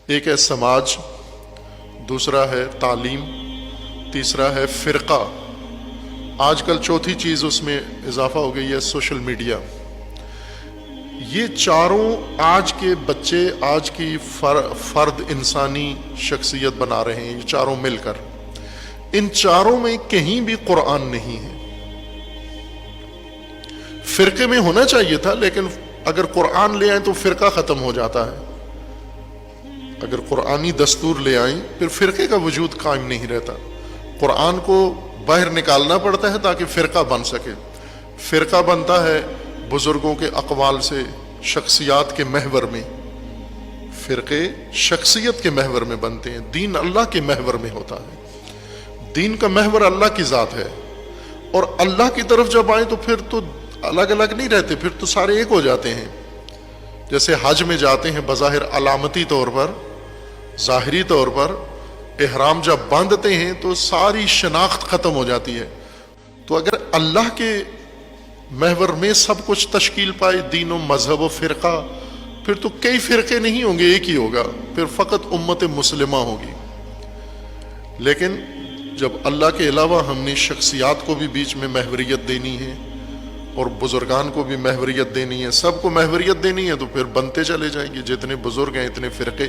ایک ہے سماج، دوسرا ہے تعلیم، تیسرا ہے فرقہ، آج کل چوتھی چیز اس میں اضافہ ہو گئی ہے سوشل میڈیا۔ یہ چاروں آج کے بچے، آج کی فرد انسانی شخصیت بنا رہے ہیں، یہ چاروں مل کر۔ ان چاروں میں کہیں بھی قرآن نہیں ہے۔ فرقے میں ہونا چاہیے تھا، لیکن اگر قرآن لے آئیں تو فرقہ ختم ہو جاتا ہے۔ اگر قرآنی دستور لے آئیں پھر فرقے کا وجود قائم نہیں رہتا۔ قرآن کو باہر نکالنا پڑتا ہے تاکہ فرقہ بن سکے۔ فرقہ بنتا ہے بزرگوں کے اقوال سے، شخصیات کے محور میں۔ فرقے شخصیت کے محور میں بنتے ہیں، دین اللہ کے محور میں ہوتا ہے۔ دین کا محور اللہ کی ذات ہے، اور اللہ کی طرف جب آئیں تو پھر تو الگ الگ نہیں رہتے، پھر تو سارے ایک ہو جاتے ہیں۔ جیسے حج میں جاتے ہیں بظاہر علامتی طور پر، ظاہری طور پر احرام جب باندھتے ہیں تو ساری شناخت ختم ہو جاتی ہے۔ تو اگر اللہ کے محور میں سب کچھ تشکیل پائے، دین و مذہب و فرقہ، پھر تو کئی فرقے نہیں ہوں گے، ایک ہی ہوگا، پھر فقط امت مسلمہ ہوگی۔ لیکن جب اللہ کے علاوہ ہم نے شخصیات کو بھی بیچ میں محوریت دینی ہے، اور بزرگان کو بھی محوریت دینی ہے، سب کو محوریت دینی ہے، تو پھر بنتے چلے جائیں گے۔ جتنے بزرگ ہیں اتنے فرقے،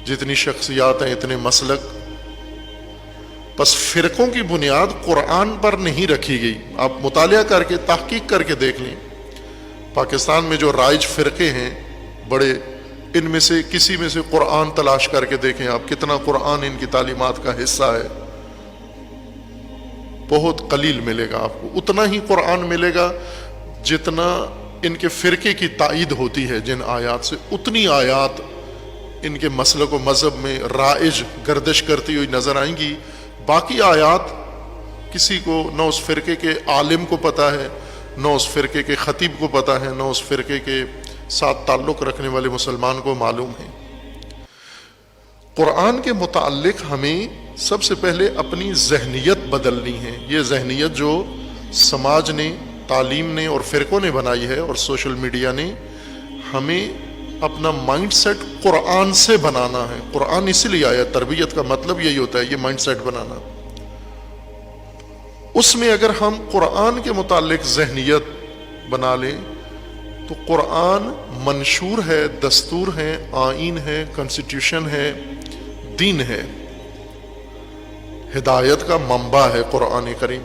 جتنی شخصیات ہیں اتنے مسلک۔ بس فرقوں کی بنیاد قرآن پر نہیں رکھی گئی۔ آپ مطالعہ کر کے تحقیق کر کے دیکھ لیں، پاکستان میں جو رائج فرقے ہیں بڑے، ان میں سے کسی میں سے قرآن تلاش کر کے دیکھیں آپ، کتنا قرآن ان کی تعلیمات کا حصہ ہے۔ بہت قلیل ملے گا آپ کو، اتنا ہی قرآن ملے گا جتنا ان کے فرقے کی تائید ہوتی ہے جن آیات سے، اتنی آیات ان کے مسلک و مذہب میں رائج گردش کرتی ہوئی نظر آئیں گی۔ باقی آیات کسی کو نہ اس فرقے کے عالم کو پتہ ہے، نہ اس فرقے کے خطیب کو پتہ ہے، نہ اس فرقے کے ساتھ تعلق رکھنے والے مسلمان کو معلوم ہے۔ قرآن کے متعلق ہمیں سب سے پہلے اپنی ذہنیت بدلنی ہے۔ یہ ذہنیت جو سماج نے، تعلیم نے اور فرقوں نے بنائی ہے، اور سوشل میڈیا نے، ہمیں اپنا مائنڈ سیٹ قرآن سے بنانا ہے۔ قرآن اسی لیے آیا، تربیت کا مطلب یہی ہوتا ہے، یہ مائنڈ سیٹ بنانا۔ اس میں اگر ہم قرآن کے متعلق ذہنیت بنا لیں تو قرآن منشور ہے، دستور ہے، آئین ہے، کنسٹیٹیوشن ہے، دین ہے، ہدایت کا منبع ہے قرآن کریم۔